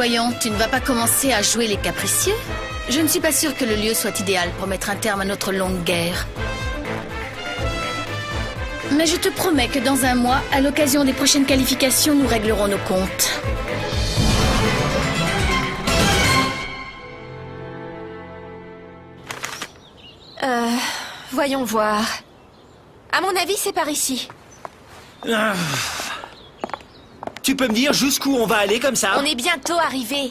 Voyons, tu ne vas pas commencer à jouer les capricieux? Je ne suis pas sûre que le lieu soit idéal pour mettre un terme à notre longue guerre. Mais je te promets que dans un mois, à l'occasion des prochaines qualifications, nous réglerons nos comptes. Voyons voir. À mon avis, c'est par ici. Ah. Tu peux me dire jusqu'où on va aller comme ça? On est bientôt arrivé.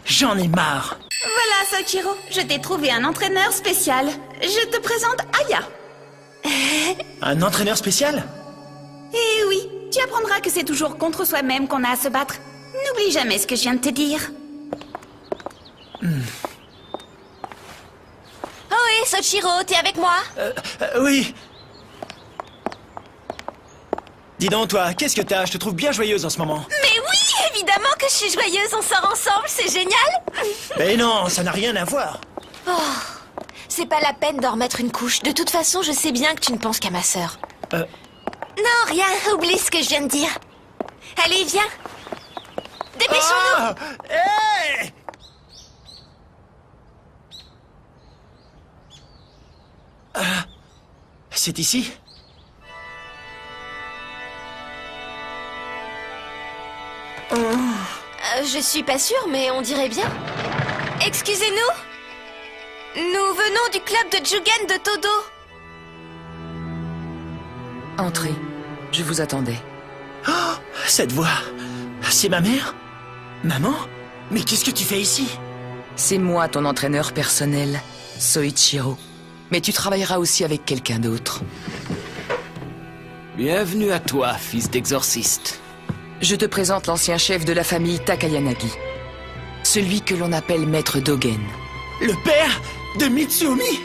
J'en ai marre. Voilà, Soichiro, je t'ai trouvé un entraîneur spécial. Je te présente Aya. Un entraîneur spécial? Eh oui, tu apprendras que c'est toujours contre soi-même qu'on a à se battre. N'oublie jamais ce que je viens de te dire. Oh, Soichiro, t'es avec moi? Oui. Dis donc, toi, qu'est-ce que t'as? Je te trouve bien joyeuse en ce moment. Mais oui, évidemment que je suis joyeuse, on sort ensemble, c'est génial. Mais non, ça n'a rien à voir. C'est pas la peine d'en remettre une couche. De toute façon, je sais bien que tu ne penses qu'à ma sœur. Non, rien, oublie ce que je viens de dire. Allez, viens. Dépêchons-nous. Ah, hey! C'est ici? Je suis pas sûre, mais on dirait bien. Excusez-nous. Nous venons du club de Jugen de Todo. Entrez. Je vous attendais. Oh, cette voix, c'est ma mère? Maman? Mais qu'est-ce que tu fais ici? C'est moi ton entraîneur personnel, Soichiro. Mais tu travailleras aussi avec quelqu'un d'autre. Bienvenue à toi, fils d'exorciste. Je te présente l'ancien chef de la famille Takayanagi. Celui que l'on appelle Maître Dogen. Le père de Mitsumi?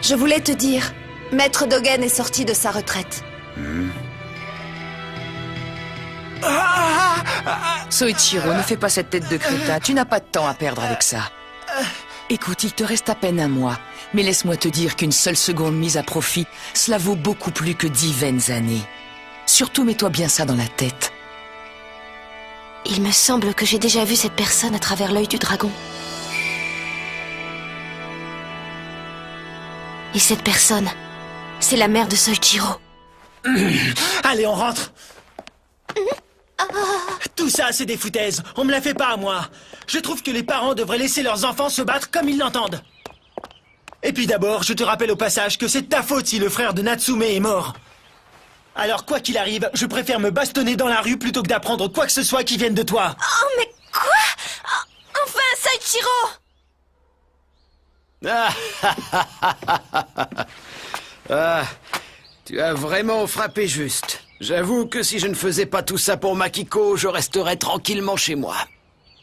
Je voulais te dire, Maître Dogen est sorti de sa retraite. Soichiro, ne fais pas cette tête de crétin. Tu n'as pas de temps à perdre avec ça. Écoute, il te reste à peine un mois. Mais laisse-moi te dire qu'une seule seconde mise à profit, cela vaut beaucoup plus que 10 vaines années. Surtout, mets-toi bien ça dans la tête. Il me semble que j'ai déjà vu cette personne à travers l'œil du dragon. Et cette personne, c'est la mère de Soichiro. Allez, on rentre. Tout ça, c'est des foutaises. On me la fait pas à moi. Je trouve que les parents devraient laisser leurs enfants se battre comme ils l'entendent. Et puis d'abord, je te rappelle au passage que c'est de ta faute si le frère de Natsume est mort. Alors quoi qu'il arrive, je préfère me bastonner dans la rue plutôt que d'apprendre quoi que ce soit qui vienne de toi. Oh, mais quoi? Enfin, Soichiro! Tu as vraiment frappé juste. J'avoue que si je ne faisais pas tout ça pour Makiko, je resterais tranquillement chez moi.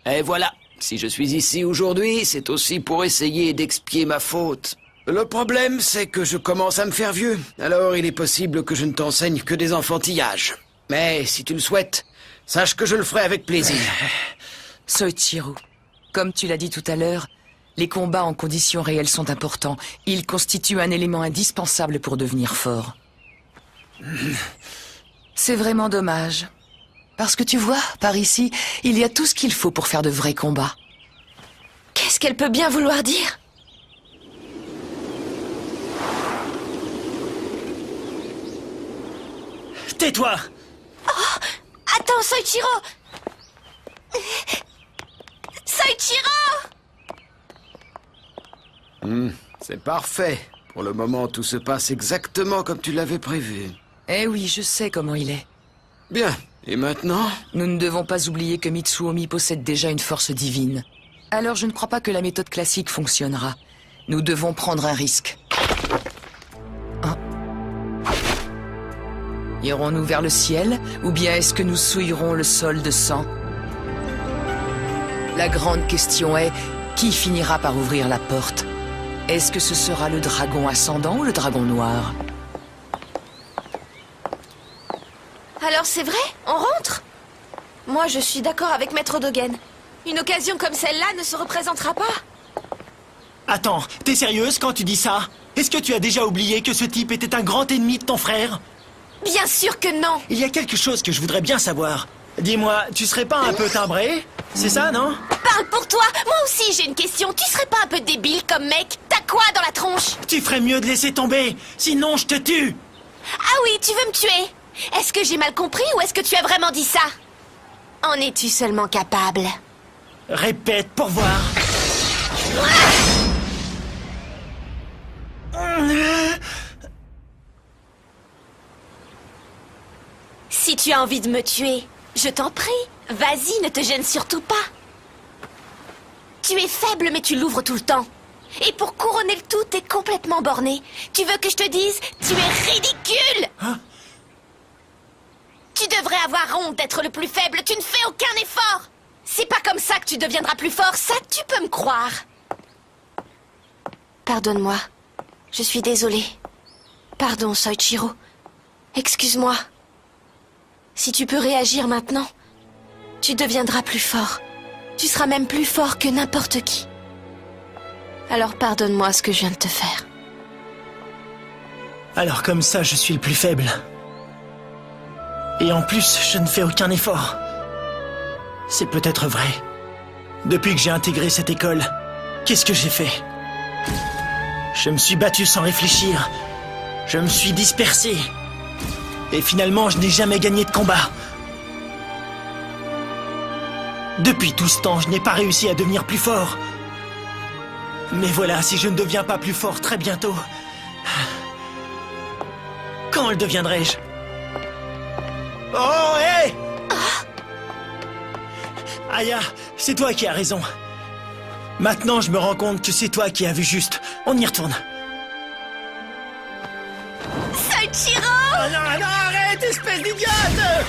Et voilà, si je suis ici aujourd'hui, c'est aussi pour essayer d'expier ma faute. Le problème, c'est que je commence à me faire vieux. Alors il est possible que je ne t'enseigne que des enfantillages. Mais si tu le souhaites, sache que je le ferai avec plaisir. Soichiro, comme tu l'as dit tout à l'heure, les combats en conditions réelles sont importants. Ils constituent un élément indispensable pour devenir fort. C'est vraiment dommage. Parce que tu vois, par ici, il y a tout ce qu'il faut pour faire de vrais combats. Qu'est-ce qu'elle peut bien vouloir dire? Tais-toi! Oh! Attends, Soichiro! Soichiro! C'est parfait. Pour le moment, tout se passe exactement comme tu l'avais prévu. Eh oui, je sais comment il est. Bien. Et maintenant? Nous ne devons pas oublier que Mitsuomi possède déjà une force divine. Alors je ne crois pas que la méthode classique fonctionnera. Nous devons prendre un risque. Irons-nous vers le ciel, ou bien est-ce que nous souillerons le sol de sang? La grande question est, qui finira par ouvrir la porte? Est-ce que ce sera le dragon ascendant ou le dragon noir? Alors c'est vrai? On rentre? Moi, je suis d'accord avec Maître Dogen. Une occasion comme celle-là ne se représentera pas. Attends, t'es sérieuse quand tu dis ça? Est-ce que tu as déjà oublié que ce type était un grand ennemi de ton frère? Bien sûr que non. Il y a quelque chose que je voudrais bien savoir. Dis-moi, tu serais pas un peu timbré? C'est ça, non? Parle pour toi. Moi aussi, j'ai une question. Tu serais pas un peu débile comme mec? T'as quoi dans la tronche? Tu ferais mieux de laisser tomber, sinon je te tue! Ah oui, tu veux me tuer? Est-ce que j'ai mal compris ou est-ce que tu as vraiment dit ça? En es-tu seulement capable? Répète pour voir. Si tu as envie de me tuer, je t'en prie, vas-y, ne te gêne surtout pas. Tu es faible, mais tu l'ouvres tout le temps. Et pour couronner le tout, t'es complètement borné. Tu veux que je te dise, tu es ridicule! Hein? Tu devrais avoir honte d'être le plus faible, tu ne fais aucun effort! C'est pas comme ça que tu deviendras plus fort, ça tu peux me croire. Pardonne-moi, je suis désolée. Pardon, Soichiro. Excuse-moi. Si tu peux réagir maintenant, tu deviendras plus fort. Tu seras même plus fort que n'importe qui. Alors pardonne-moi ce que je viens de te faire. Alors comme ça, je suis le plus faible. Et en plus, je ne fais aucun effort. C'est peut-être vrai. Depuis que j'ai intégré cette école, qu'est-ce que j'ai fait? Je me suis battu sans réfléchir. Je me suis dispersé. Et finalement, je n'ai jamais gagné de combat. Depuis tout ce temps, je n'ai pas réussi à devenir plus fort. Mais voilà, si je ne deviens pas plus fort très bientôt... Quand le deviendrai-je? Oh, hé! Aya, c'est toi qui as raison. Maintenant, je me rends compte que c'est toi qui as vu juste. On y retourne. Soichiro! Oh non, non, arrête, espèce d'idiote!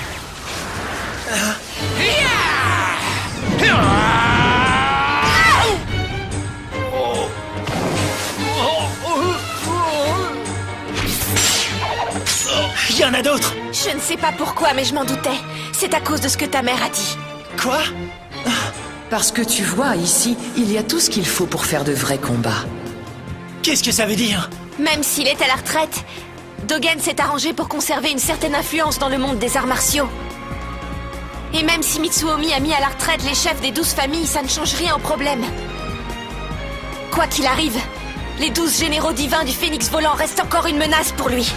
Il y en a d'autres! Je ne sais pas pourquoi, mais je m'en doutais. C'est à cause de ce que ta mère a dit. Quoi? Parce que tu vois, ici, il y a tout ce qu'il faut pour faire de vrais combats. Qu'est-ce que ça veut dire? Même s'il est à la retraite, Dogen s'est arrangé pour conserver une certaine influence dans le monde des arts martiaux. Et même si Mitsuomi a mis à la retraite les chefs des 12 familles, ça ne change rien au problème. Quoi qu'il arrive, les 12 généraux divins du Phénix volant restent encore une menace pour lui.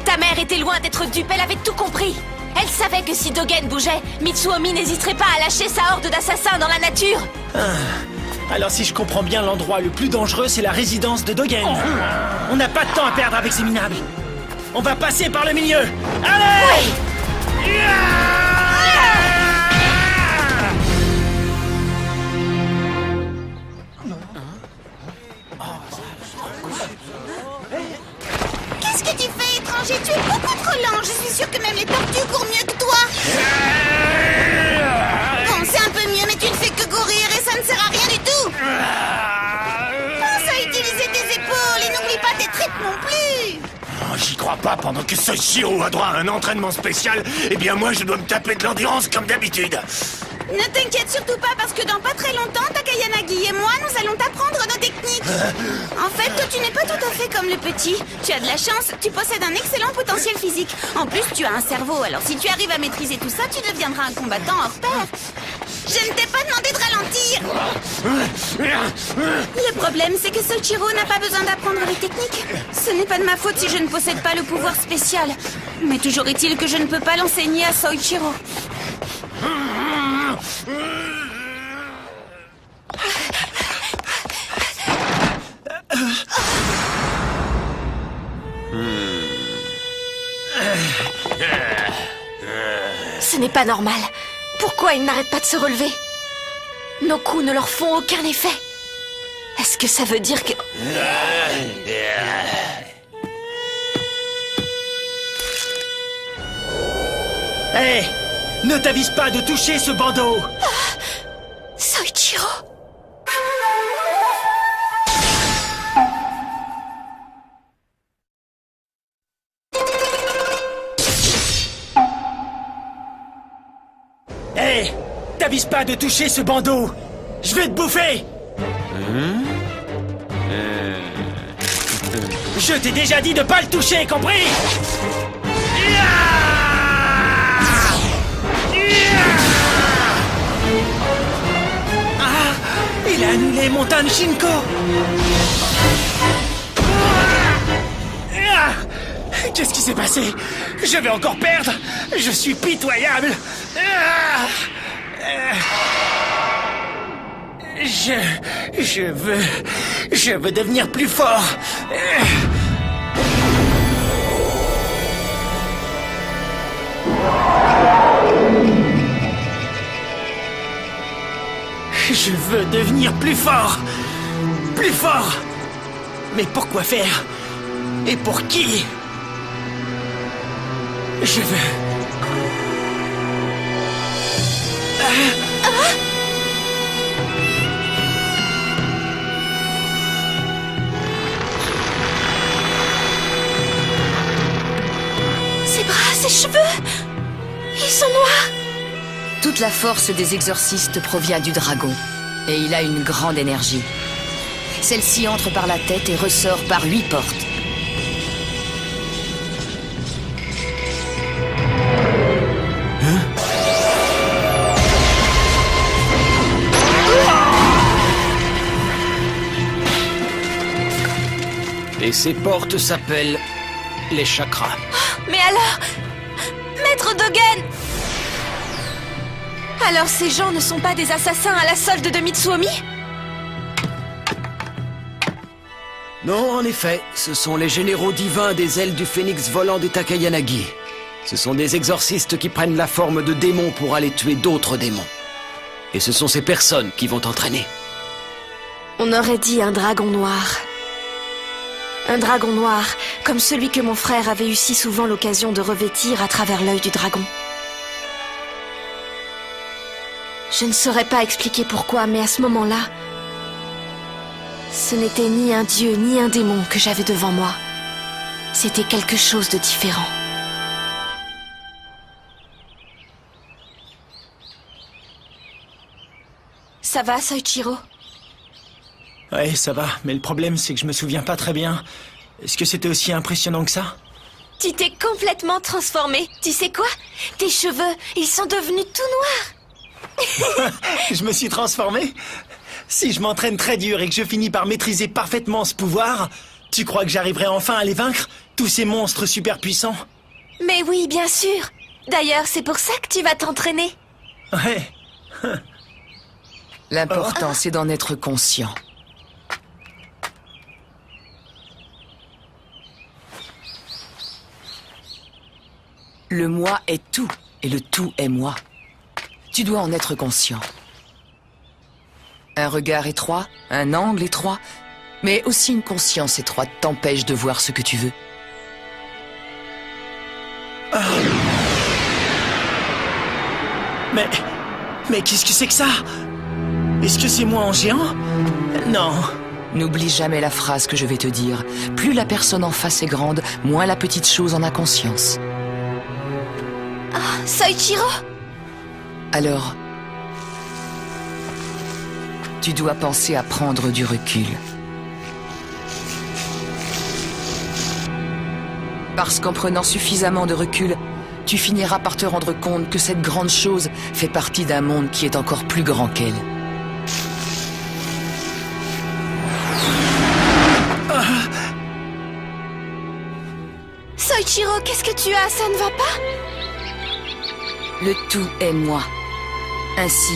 Ta mère était loin d'être dupe, elle avait tout compris. Elle savait que si Dogen bougeait, Mitsuomi n'hésiterait pas à lâcher sa horde d'assassins dans la nature. Alors si je comprends bien, l'endroit le plus dangereux, c'est la résidence de Dogen. On n'a pas de temps à perdre avec ces minables. On va passer par le milieu. Allez! Qu'est-ce que tu fais, étranger? Tu es beaucoup trop lent. Je suis sûre que même les tortues courent mieux que toi. Bon, c'est un peu mieux, mais tu ne fais que courir et ça ne sert à rien du tout. Pense à utiliser tes épaules et n'oublie pas tes tripes non plus. Oh, j'y crois pas, pendant que Soichiro a droit à un entraînement spécial, eh bien moi je dois me taper de l'endurance comme d'habitude. Ne t'inquiète surtout pas parce que dans pas très longtemps, Takayanagi et moi, nous allons t'apprendre nos techniques. En fait, toi, tu n'es pas tout à fait comme le petit. Tu as de la chance, tu possèdes un excellent potentiel physique. En plus, tu as un cerveau, alors si tu arrives à maîtriser tout ça, tu deviendras un combattant hors pair. Je ne t'ai pas demandé de ralentir. Le problème, c'est que Soichiro n'a pas besoin d'apprendre les techniques. Ce n'est pas de ma faute si je ne possède pas le pouvoir spécial. Mais toujours est-il que je ne peux pas l'enseigner à Soichiro. Ce n'est pas normal. Pourquoi ils n'arrêtent pas de se relever? Nos coups ne leur font aucun effet. Est-ce que ça veut dire que... Hé! Ne t'avise pas de toucher ce bandeau! Soichiro! Hé! T'avise pas de toucher ce bandeau! Je vais te bouffer! Je t'ai déjà dit de pas le toucher, compris? Ah, il a annulé mon Tanshinko. Qu'est-ce qui s'est passé? Je vais encore perdre. Je suis pitoyable. Je veux devenir plus fort. Je veux devenir plus fort. Plus fort. Mais pour quoi faire? Et pour qui? Je veux... Ses bras, ses cheveux, ils sont noirs. Toute la force des exorcistes provient du dragon, et il a une grande énergie. Celle-ci entre par la tête et ressort par 8 portes. Et ces portes s'appellent les chakras. Mais alors, Maître Dogen! Alors ces gens ne sont pas des assassins à la solde de Mitsuomi? Non, en effet, ce sont les généraux divins des ailes du phénix volant des Takayanagi. Ce sont des exorcistes qui prennent la forme de démons pour aller tuer d'autres démons. Et ce sont ces personnes qui vont t'entraîner. On aurait dit un dragon noir. Un dragon noir, comme celui que mon frère avait eu si souvent l'occasion de revêtir à travers l'œil du dragon. Je ne saurais pas expliquer pourquoi, mais à ce moment-là, ce n'était ni un dieu ni un démon que j'avais devant moi. C'était quelque chose de différent. Ça va, Soichiro? Ouais, ça va, mais le problème c'est que je me souviens pas très bien. Est-ce que c'était aussi impressionnant que ça? Tu t'es complètement transformé. Tu sais quoi? Tes cheveux, ils sont devenus tout noirs. Je me suis transformé? Si je m'entraîne très dur et que je finis par maîtriser parfaitement ce pouvoir, tu crois que j'arriverai enfin à les vaincre? Tous ces monstres super puissants? Mais oui, bien sûr. D'ailleurs, c'est pour ça que tu vas t'entraîner. Ouais. L'important, c'est d'en être conscient. Le moi est tout, et le tout est moi. Tu dois en être conscient. Un regard étroit, un angle étroit, mais aussi une conscience étroite t'empêche de voir ce que tu veux. Mais qu'est-ce que c'est que ça? Est-ce que c'est moi en géant? Non. N'oublie jamais la phrase que je vais te dire. Plus la personne en face est grande, moins la petite chose en a conscience. Soichiro? Alors, tu dois penser à prendre du recul. Parce qu'en prenant suffisamment de recul, tu finiras par te rendre compte que cette grande chose fait partie d'un monde qui est encore plus grand qu'elle. Soichiro, qu'est-ce que tu as? Ça ne va pas? Le tout est moi. Ainsi,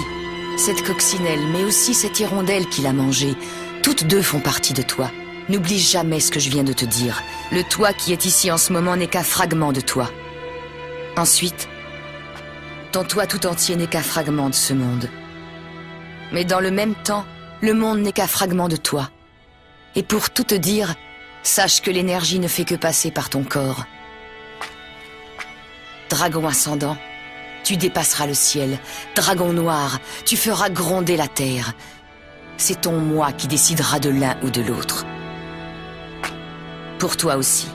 cette coccinelle, mais aussi cette hirondelle qui l'a mangée, toutes deux font partie de toi. N'oublie jamais ce que je viens de te dire. Le toi qui est ici en ce moment n'est qu'un fragment de toi. Ensuite, ton toi tout entier n'est qu'un fragment de ce monde. Mais dans le même temps, le monde n'est qu'un fragment de toi. Et pour tout te dire, sache que l'énergie ne fait que passer par ton corps. Dragon ascendant, tu dépasseras le ciel. Dragon noir, tu feras gronder la terre. C'est ton moi qui décidera de l'un ou de l'autre. Pour toi aussi.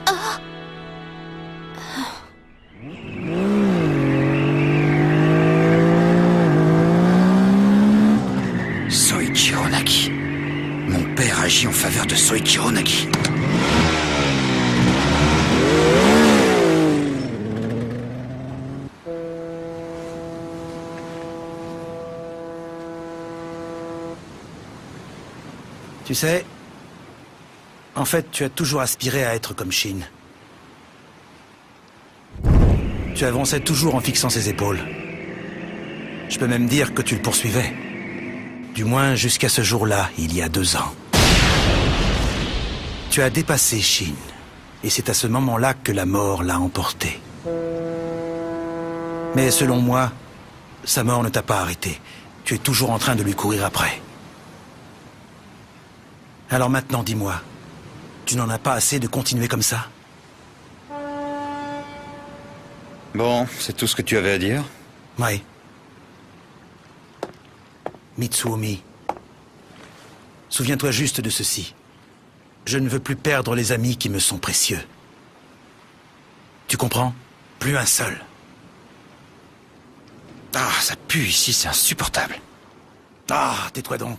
Soichiro Naki, Soichiro Nagi. Tu sais, en fait, tu as toujours aspiré à être comme Shin. Tu avançais toujours en fixant ses épaules. Je peux même dire que tu le poursuivais. Du moins jusqu'à ce jour-là, il y a 2 ans. Tu as dépassé Shin. Et c'est à ce moment-là que la mort l'a emporté. Mais selon moi, sa mort ne t'a pas arrêté. Tu es toujours en train de lui courir après. Alors maintenant, dis-moi, tu n'en as pas assez de continuer comme ça? Bon, c'est tout ce que tu avais à dire? Ouais. Mitsuomi, souviens-toi juste de ceci. Je ne veux plus perdre les amis qui me sont précieux. Tu comprends? Plus un seul. Ah, ça pue ici, c'est insupportable. Ah, tais-toi donc.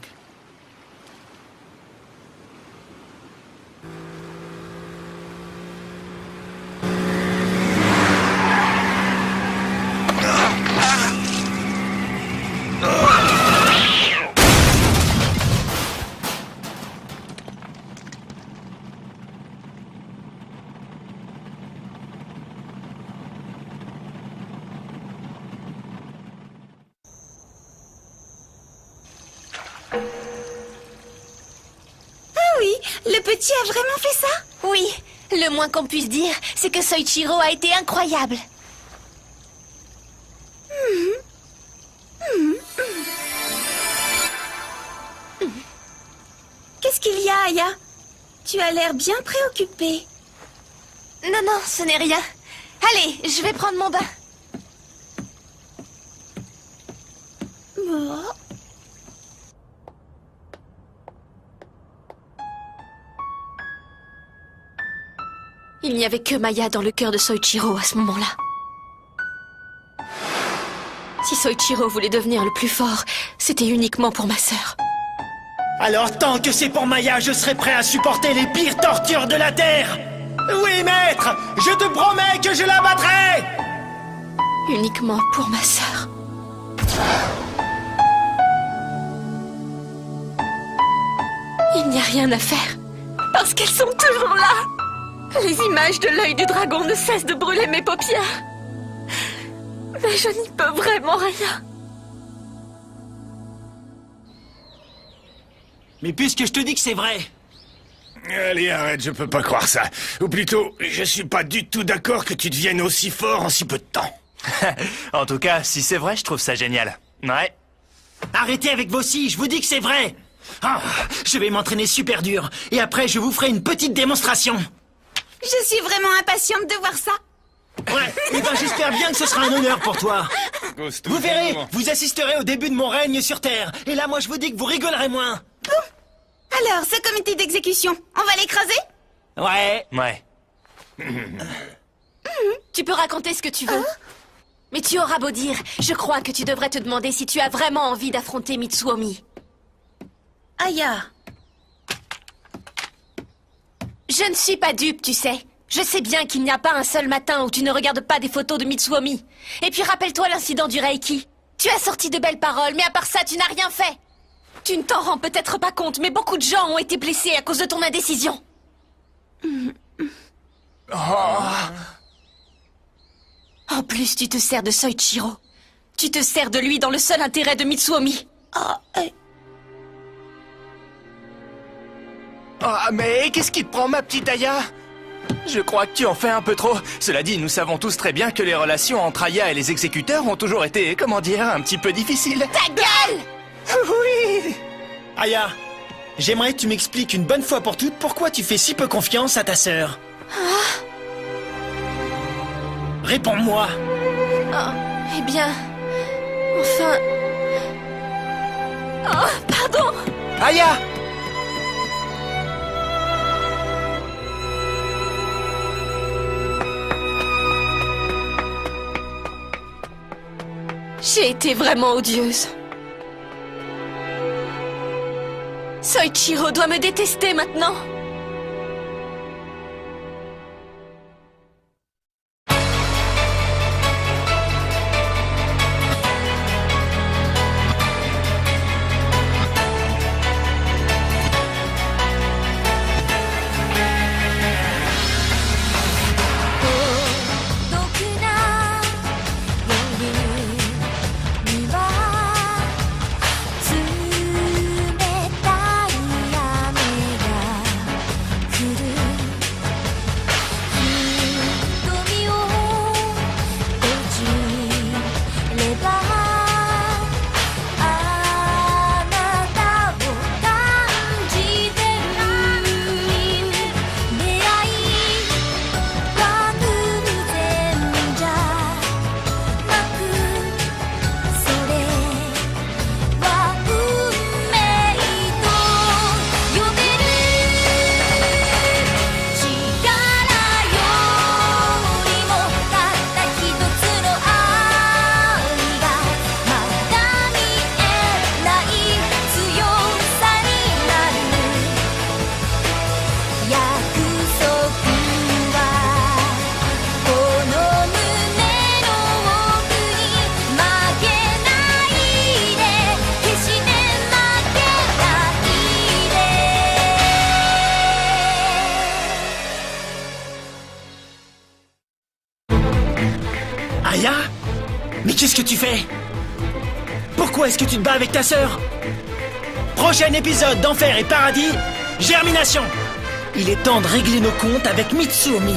Le petit a vraiment fait ça? Oui, le moins qu'on puisse dire, c'est que Soichiro a été incroyable. Qu'est-ce qu'il y a, Aya? Tu as l'air bien préoccupée. Non, non, ce n'est rien. Allez, je vais prendre mon bain. Oh. Il n'y avait que Maya dans le cœur de Soichiro à ce moment-là. Si Soichiro voulait devenir le plus fort, c'était uniquement pour ma sœur. Alors tant que c'est pour Maya, je serai prêt à supporter les pires tortures de la Terre. Oui, maître, je te promets que je la battrai. Uniquement pour ma sœur. Il n'y a rien à faire, parce qu'elles sont toujours là. Les images de l'œil du dragon ne cessent de brûler mes paupières. Mais je n'y peux vraiment rien. Mais puisque je te dis que c'est vrai... Allez, arrête, je peux pas croire ça. Ou plutôt, je suis pas du tout d'accord que tu deviennes aussi fort en si peu de temps. En tout cas, si c'est vrai, je trouve ça génial. Ouais. Arrêtez avec vos si, je vous dis que c'est vrai. Ah, je vais m'entraîner super dur. Et après, je vous ferai une petite démonstration. Je suis vraiment impatiente de voir ça. Ouais, et ben j'espère bien que ce sera un honneur pour toi. Vous verrez, vous assisterez au début de mon règne sur Terre. Et là, moi, je vous dis que vous rigolerez moins. Alors, ce comité d'exécution, on va l'écraser? Ouais. Ouais. Tu peux raconter ce que tu veux. Mais tu auras beau dire, je crois que tu devrais te demander si tu as vraiment envie d'affronter Mitsuomi. Aya. Je ne suis pas dupe, tu sais. Je sais bien qu'il n'y a pas un seul matin où tu ne regardes pas des photos de Mitsuomi. Et puis rappelle-toi l'incident du Reiki. Tu as sorti de belles paroles, mais à part ça, tu n'as rien fait. Tu ne t'en rends peut-être pas compte, mais beaucoup de gens ont été blessés à cause de ton indécision. En plus, tu te sers de Soichiro. Tu te sers de lui dans le seul intérêt de Mitsuomi. Ah, mais qu'est-ce qui te prend, ma petite Aya? Je crois que tu en fais un peu trop. Cela dit, nous savons tous très bien que les relations entre Aya et les exécuteurs ont toujours été, comment dire, un petit peu difficiles. Ta gueule! Oui! Aya, j'aimerais que tu m'expliques une bonne fois pour toutes pourquoi tu fais si peu confiance à ta sœur. Réponds-moi. Oh, eh bien... Enfin... Oh, pardon! Aya! J'ai été vraiment odieuse. Soichiro doit me détester maintenant. Aya? Mais qu'est-ce que tu fais? Pourquoi est-ce que tu te bats avec ta sœur? Prochain épisode d'Enfer et Paradis, Germination. Il est temps de régler nos comptes avec Mitsuomi.